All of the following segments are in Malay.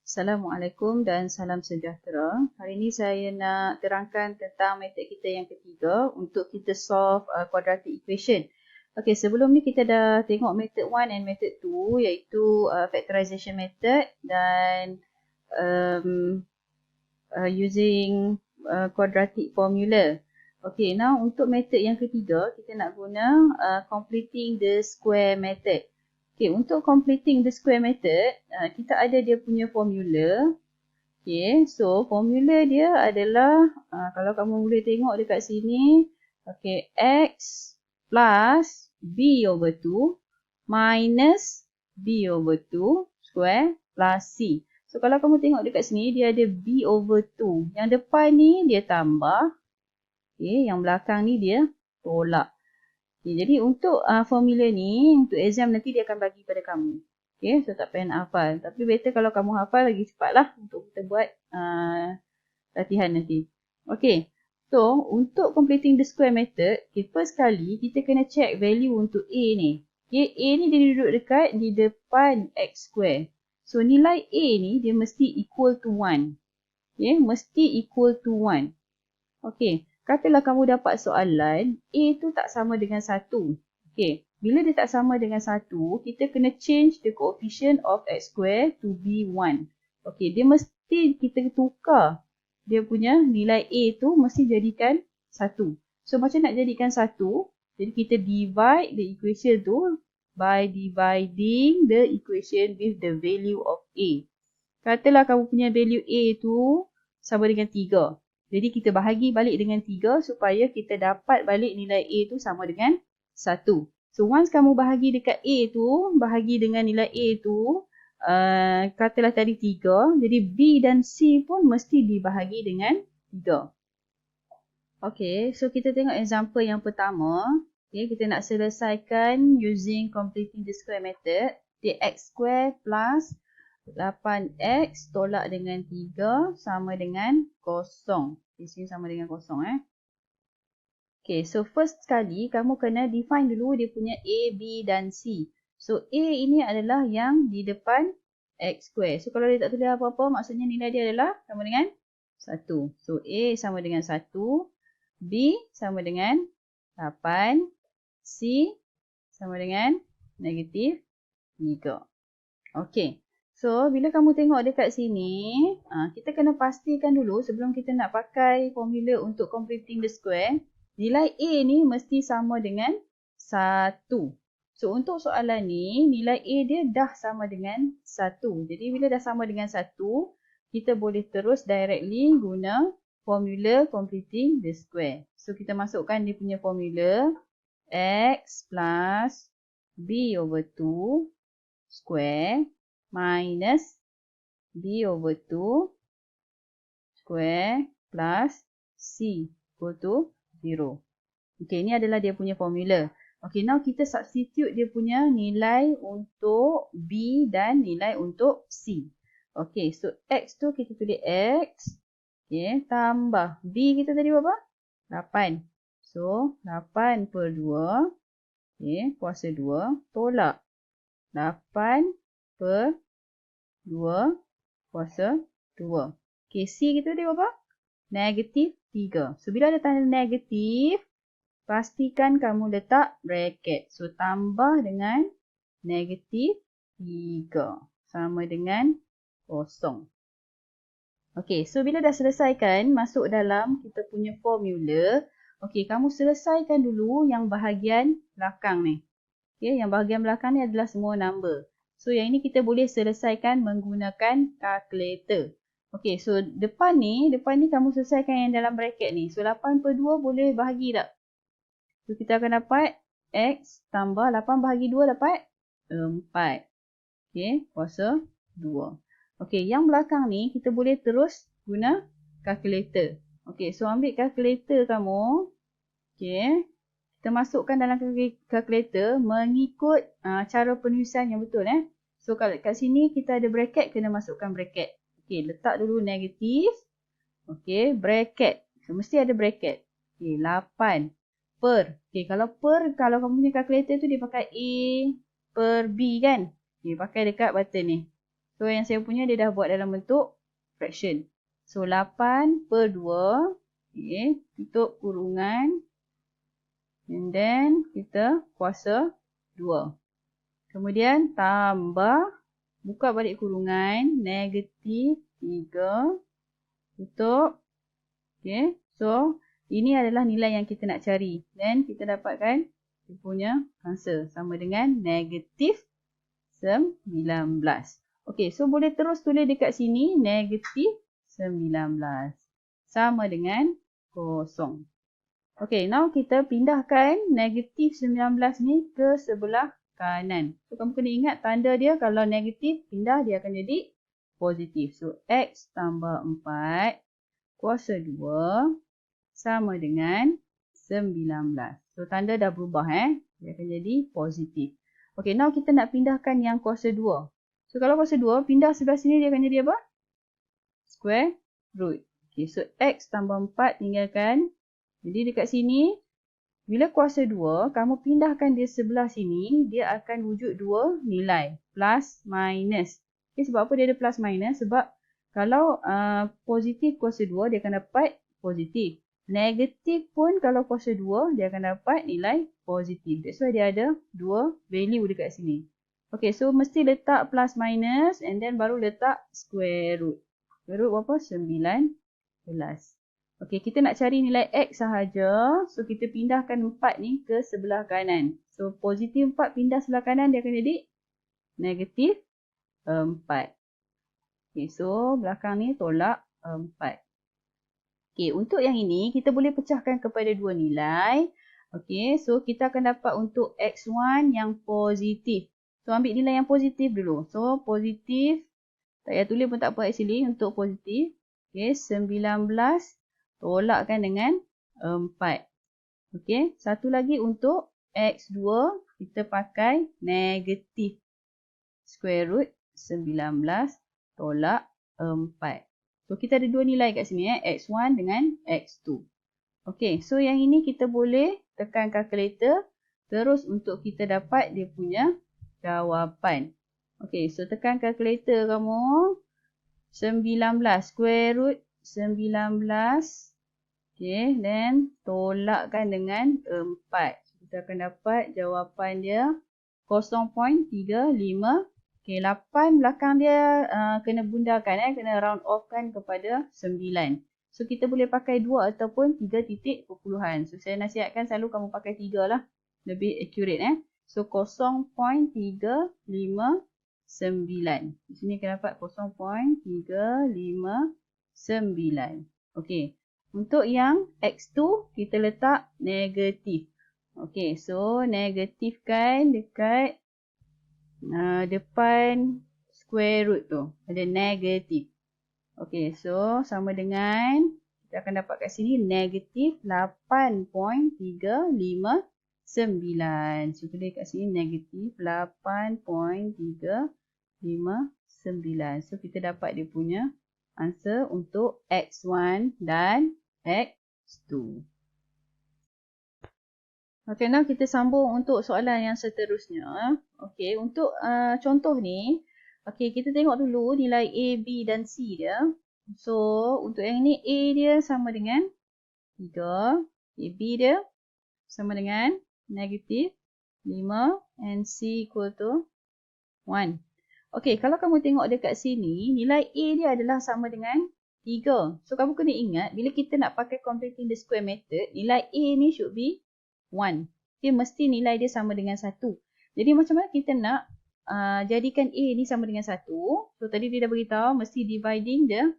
Assalamualaikum dan salam sejahtera. Hari ini saya nak terangkan tentang metod kita yang ketiga untuk kita solve quadratic equation. Okey, sebelum ni kita dah tengok method 1 and method 2 iaitu factorization method dan using quadratic formula. Okey, now untuk method yang ketiga kita nak guna completing the square method. Okay, untuk completing the square method, kita ada dia punya formula. Okay, so formula dia adalah, kalau kamu boleh tengok dekat sini, okay, x plus b over 2 minus b over 2 square plus c. So, kalau kamu tengok dekat sini, dia ada b over 2. Yang depan ni dia tambah. Okay, yang belakang ni dia tolak. Okay, jadi untuk formula ni, untuk exam nanti dia akan bagi pada kamu. Okay, so tak payah nak hafal. Tapi better kalau kamu hafal lagi cepatlah untuk kita buat latihan nanti. Okay, so untuk completing the square method, okay, first kali kita kena check value untuk A ni. Okay, A ni dia duduk dekat di depan x square. So nilai A ni dia mesti equal to 1. Okay, mesti equal to 1. Okay. Katalah kamu dapat soalan, A tu tak sama dengan 1. Okay. Bila dia tak sama dengan 1, kita kena change the coefficient of x square to be 1. Okay. Dia mesti kita tukar. Dia punya nilai A tu mesti jadikan 1. So, macam nak jadikan 1, jadi kita divide the equation tu by dividing the equation with the value of A. Katalah kamu punya value A tu sama dengan 3. Jadi kita bahagi balik dengan 3 supaya kita dapat balik nilai A tu sama dengan 1. So once kamu bahagi dekat A tu, bahagi dengan nilai A tu, katalah tadi 3. Jadi B dan C pun mesti dibahagi dengan 3. Okay, so kita tengok example yang pertama. Okay, kita nak selesaikan using completing the square method. Dia x square plus 8x tolak dengan 3 sama dengan 0. Di sini sama dengan 0. Okay, so first sekali kamu kena define dulu dia punya A, B dan C. So A ini adalah yang di depan x square. So kalau dia tak tulis apa-apa, maksudnya nilai dia adalah sama dengan 1. So A sama dengan 1. B sama dengan 8. C sama dengan negatif 3. Okay. So, bila kamu tengok dekat sini, kita kena pastikan dulu sebelum kita nak pakai formula untuk completing the square, nilai A ni mesti sama dengan 1. So, untuk soalan ni, nilai A dia dah sama dengan 1. Jadi, bila dah sama dengan 1, kita boleh terus directly guna formula completing the square. So, kita masukkan dia punya formula x plus b over 2 square minus b over 2 square plus c equal to 0. Okay, ini adalah dia punya formula. Okay, now kita substitute dia punya nilai untuk b dan nilai untuk c. Okay, so x tu kita tulis x. Okay, tambah b kita tadi berapa? 8. So, 8 per 2. Okay, kuasa 2. Tolak 8 per 2 kuasa 2. Okay, C kita tadi berapa? Negatif 3. So, bila ada tanda negatif, pastikan kamu letak bracket. So, tambah dengan negatif 3. Sama dengan 0. Okay, so bila dah selesaikan, masuk dalam kita punya formula. Okay, kamu selesaikan dulu yang bahagian belakang ni. Okay, yang bahagian belakang ni adalah semua number. So, yang ini kita boleh selesaikan menggunakan calculator. Okay, so depan ni kamu selesaikan yang dalam bracket ni. So, 8 per 2 boleh bahagi tak? So, kita akan dapat x tambah 8 bahagi 2 dapat 4. Okay, kuasa 2. Okay, yang belakang ni kita boleh terus guna calculator. Okay, so ambil calculator kamu. Okay. Kita masukkan dalam kalkulator mengikut cara penulisan yang betul. So, kat sini kita ada bracket, kena masukkan bracket. Okay, letak dulu negatif. Okay, bracket. So, mesti ada bracket. Okay, 8 per. Okay, kalau kamu punya kalkulator tu dia pakai A per B kan? Okay, pakai dekat button ni. So yang saya punya dia dah buat dalam bentuk fraction. So 8/2. Okay, tutup kurungan. And then kita kuasa 2. Kemudian tambah, buka balik kurungan, negatif 3, tutup. Okay, so ini adalah nilai yang kita nak cari. Dan kita dapatkan dia punya answer sama dengan negatif 19. Okay, so boleh terus tulis dekat sini negatif 19 sama dengan 0. Okay, now kita pindahkan negatif 19 ni ke sebelah kanan. So, kamu kena ingat tanda dia kalau negatif, pindah dia akan jadi positif. So, X tambah 4 kuasa 2 sama dengan 19. So, tanda dah berubah. Dia akan jadi positif. Okay, now kita nak pindahkan yang kuasa 2. So, kalau kuasa 2, pindah sebelah sini dia akan jadi apa? Square root. Okay, so X tambah 4 tinggalkan. Jadi dekat sini, bila kuasa 2, kamu pindahkan dia sebelah sini, dia akan wujud dua nilai. Plus, minus. Okay, sebab apa dia ada plus, minus? Sebab kalau positif kuasa 2, dia akan dapat positif. Negatif pun kalau kuasa 2, dia akan dapat nilai positif. That's why dia ada dua value dekat sini. Okay, so mesti letak plus, minus and then baru letak square root. Square root berapa? 19. Okey, kita nak cari nilai X sahaja. So, kita pindahkan 4 ni ke sebelah kanan. So, positif 4 pindah sebelah kanan, dia akan jadi negatif 4. Okey, so belakang ni tolak 4. Okey, untuk yang ini, kita boleh pecahkan kepada dua nilai. Okey, so kita akan dapat untuk X1 yang positif. So, ambil nilai yang positif dulu. So, positif, tak payah tulis pun tak apa actually untuk positif. Okey, 19 tolakkan dengan 4. Okey, satu lagi untuk X2, kita pakai negatif square root 19 tolak 4. So, kita ada dua nilai kat sini, X1 dengan X2. Okey, so yang ini kita boleh tekan kalkulator, terus untuk kita dapat dia punya jawapan. Okey, so tekan kalkulator kamu, 19 square root 19. Okay, then tolakkan dengan 4. Kita akan dapat jawapan dia 0.35. Okay, 8 belakang dia kena bundakan, kena round off kan kepada 9. So, kita boleh pakai 2 ataupun 3 titik perpuluhan. So, saya nasihatkan selalu kamu pakai 3 lah. Lebih accurate. So, 0.359. Di sini kita dapat 0.359. Okey. Untuk yang X2, kita letak negatif. Okey, so negatifkan dekat depan square root tu. Ada negatif. Okey, so sama dengan, kita akan dapat kat sini negatif 8.359. So, tulis kat sini negatif 8.359. So, kita dapat dia punya answer untuk X1 dan X2. Okey, now kita sambung untuk soalan yang seterusnya. Okey, untuk contoh ni, okey, kita tengok dulu nilai A, B dan C dia. So, untuk yang ni A dia sama dengan 3, okay, B dia sama dengan negatif 5 and C equal to 1. Okey, kalau kamu tengok dekat sini, nilai A dia adalah sama dengan 3. So, kamu kena ingat, bila kita nak pakai completing the square method, nilai A ni should be 1. Okay, mesti nilai dia sama dengan 1. Jadi, macam mana kita nak jadikan A ni sama dengan 1? So, tadi dia dah beritahu, mesti dividing the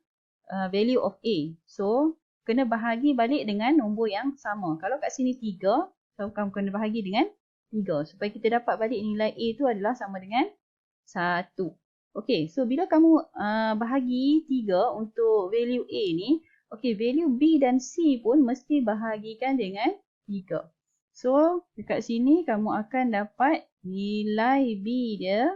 value of A. So, kena bahagi balik dengan nombor yang sama. Kalau kat sini 3, so kamu kena bahagi dengan 3. Supaya kita dapat balik nilai A tu adalah sama dengan 1. Okey, so bila kamu bahagi 3 untuk value A ni, okey, value B dan C pun mesti bahagikan dengan 3. So, dekat sini kamu akan dapat nilai B dia.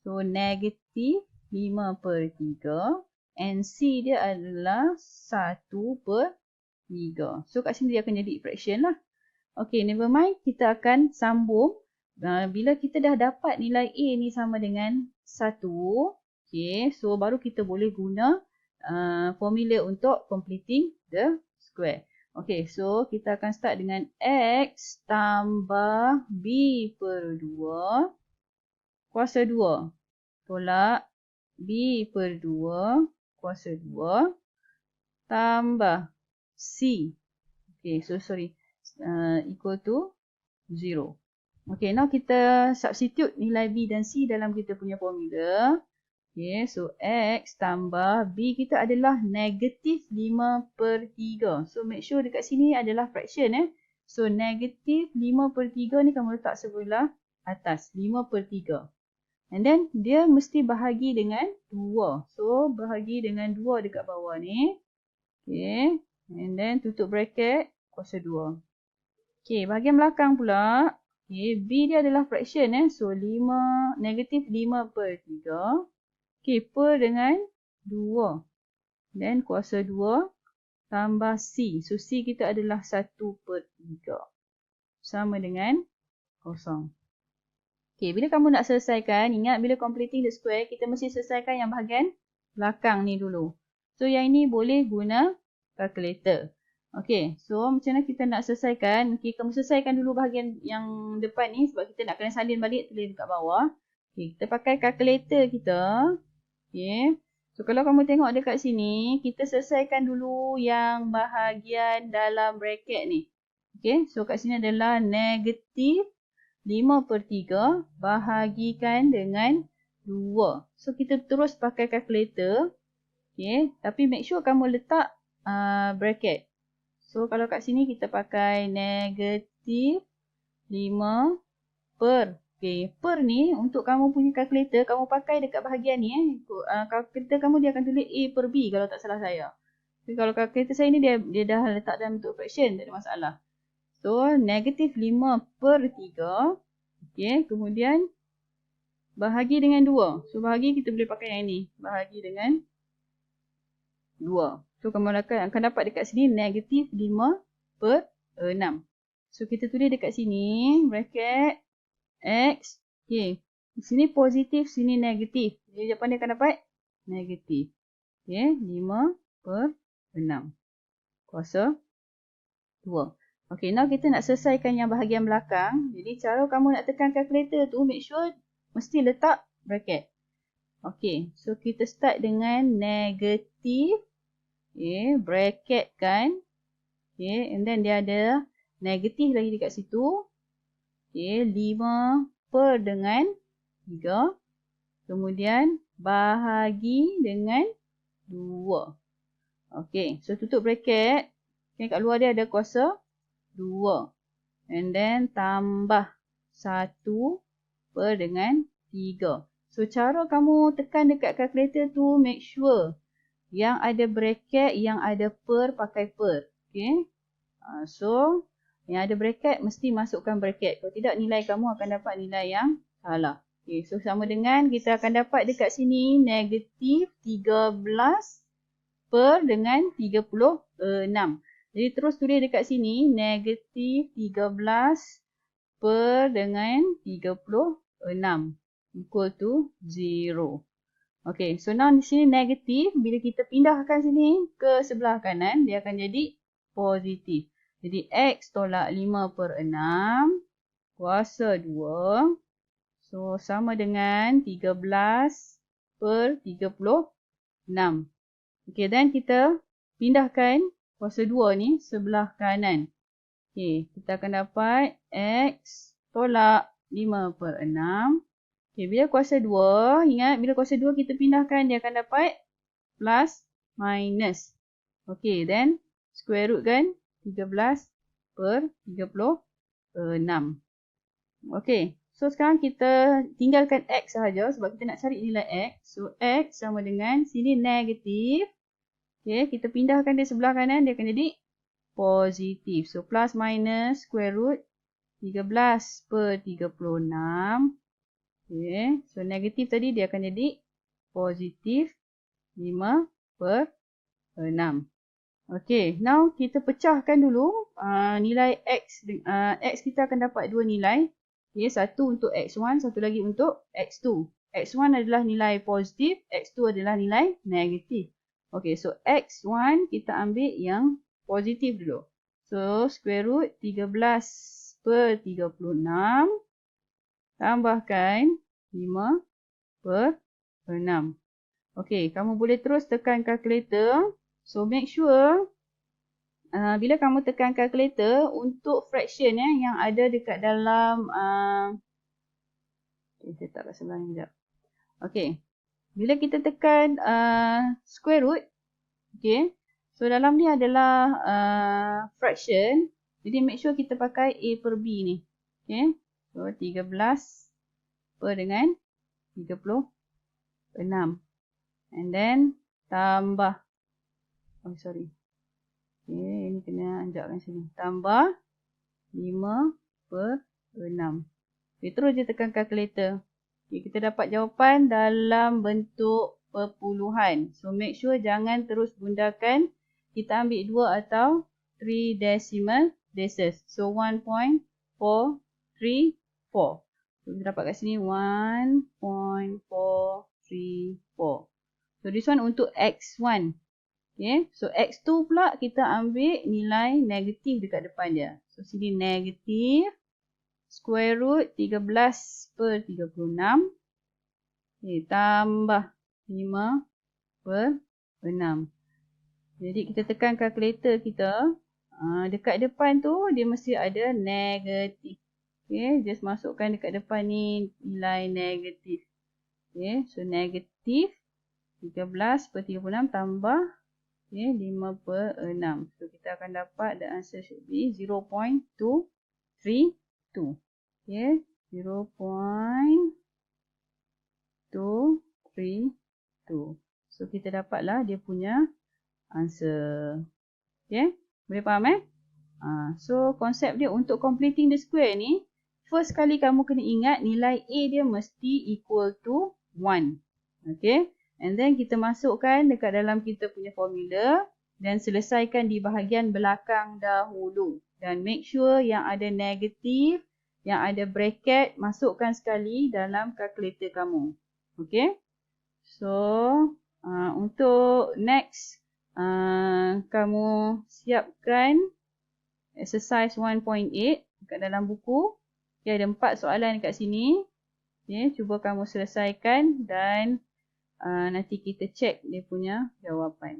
So, negatif 5/3 and C dia adalah 1/3. So, kat sini dia akan jadi fraction lah. Okey, never mind. Kita akan sambung. Bila kita dah dapat nilai A ni sama dengan 1, Okay, so baru kita boleh guna formula untuk completing the square. Okay, so kita akan start dengan X tambah B per 2 kuasa 2 tolak B per 2 kuasa 2 tambah C. Okay, so sorry. Equal to 0. Okay, now kita substitute nilai B dan C dalam kita punya formula. Okay, so X tambah B kita adalah negatif 5 per 3. So make sure dekat sini adalah fraction. So negatif 5 per 3 ni kamu letak sebelah atas. 5 per 3. And then dia mesti bahagi dengan 2. So bahagi dengan 2 dekat bawah ni. Okay, and then tutup bracket kuasa 2. Okay, bahagian belakang pula. Okay, B dia adalah fraction. So negatif 5 per 3. Okay, per dengan 2. Then kuasa 2 tambah C. So C kita adalah 1 per 3. Sama dengan 0. Okay, bila kamu nak selesaikan, ingat bila completing the square, kita mesti selesaikan yang bahagian belakang ni dulu. So yang ini boleh guna calculator. Okay, so macam mana kita nak selesaikan? Okay, kamu selesaikan dulu bahagian yang depan ni sebab kita nak kena salin balik tulis dekat bawah. Okay, kita pakai calculator kita. Okay, so kalau kamu tengok dekat sini, kita selesaikan dulu yang bahagian dalam bracket ni. Okay, so kat sini adalah negatif 5 per 3 bahagikan dengan 2. So kita terus pakai calculator. Okay, tapi make sure kamu letak bracket. So kalau kat sini kita pakai negatif 5 per. Okay, per ni untuk kamu punya calculator, kamu pakai dekat bahagian ni. Calculator kamu dia akan tulis A per B kalau tak salah saya. Okay, kalau calculator saya ni dia dah letak dalam bentuk fraction, tak ada masalah. So negatif 5 per 3. Okay, kemudian bahagi dengan 2. So bahagi kita boleh pakai yang ni. Bahagi dengan 2. So kamu akan dapat dekat sini negatif 5 per 6. So kita tulis dekat sini bracket X. Okay, di sini positif, sini negatif. Jadi jawapan dia akan dapat negatif. Okay, 5 per 6 kuasa 2. Okay, now kita nak selesaikan yang bahagian belakang. Jadi cara kamu nak tekan calculator tu, make sure mesti letak bracket. Okay, so kita start dengan negatif. Okay, bracket kan. Okay, and then dia ada negatif lagi dekat situ. Okay, 5 per dengan 3. Kemudian bahagi dengan 2. Okay, so tutup bracket. Okay, kat luar dia ada kuasa 2. And then tambah 1 per dengan 3. So cara kamu tekan dekat calculator tu, make sure yang ada bracket, yang ada per, pakai per. Okay. So yang ada bracket mesti masukkan bracket. Kalau tidak nilai kamu akan dapat nilai yang salah. Okay, so sama dengan kita akan dapat dekat sini negatif 13 per dengan 36. Jadi terus tulis dekat sini negatif 13 per dengan 36 equal to 0. Okay, so now di sini negatif. Bila kita pindahkan sini ke sebelah kanan, dia akan jadi positif. Jadi X tolak 5 per 6 kuasa 2. So sama dengan 13 per 36. Okay, dan kita pindahkan kuasa 2 ni sebelah kanan. Okay, kita akan dapat X tolak 5 per 6. Okay, bila kuasa 2, ingat bila kuasa 2 kita pindahkan, dia akan dapat plus minus. Okay, then square root kan 13 per 36. Okay, so sekarang kita tinggalkan X sahaja sebab kita nak cari nilai X. So X sama dengan sini negatif. Okay, kita pindahkan dia sebelah kanan, dia akan jadi positif. So, plus minus square root 13 per 36. Okay, so negatif tadi dia akan jadi positif 5 per 6. Okay, now kita pecahkan dulu nilai X. X kita akan dapat dua nilai. Okay, satu untuk X1, satu lagi untuk X2. X1 adalah nilai positif, X2 adalah nilai negatif. Okay, so X1 kita ambil yang positif dulu. So, square root 13/36 tambahkan 5/6. Okay, kamu boleh terus tekan kalkulator. So, make sure bila kamu tekan kalkulator untuk fraction yang ada dekat dalam saya tak kat sebelah ni sekejap. Okay. Bila kita tekan square root, okay. So dalam ni adalah fraction. Jadi make sure kita pakai A per B ni. Okay. So 13 per dengan 36. And then tambah. Oh sorry. Okay, ini kena anjakkan sini. Tambah 5/6. Okay, terus je tekan kalkulator. Okay, kita dapat jawapan dalam bentuk perpuluhan. So, make sure jangan terus gundakan. Kita ambil 2 atau 3 decimal places. So, 1.434. So, kita dapat kat sini 1.434. So, this one untuk X1. Okay, so X2 pula kita ambil nilai negatif dekat depan dia. So, sini negatif. Square root 13/36. Okay, tambah 5/6. Jadi kita tekan kalkulator kita. Dekat depan tu dia mesti ada negatif. Okay, just masukkan dekat depan ni nilai negatif. Okay, so negatif 13/36 tambah 5/6. So kita akan dapat the answer should be 0.232. Okay, 0.232. So kita dapatlah dia punya answer. Okay, boleh faham So konsep dia untuk completing the square ni, first kali kamu kena ingat nilai A dia mesti equal to 1. Okay, and then kita masukkan dekat dalam kita punya formula dan selesaikan di bahagian belakang dahulu. Dan make sure yang ada negatif, yang ada bracket, masukkan sekali dalam kalkulator kamu. Okay. So, untuk next, kamu siapkan exercise 1.8 dekat dalam buku. Okay, ada 4 soalan dekat sini. Okay, cuba kamu selesaikan dan nanti kita check dia punya jawapan.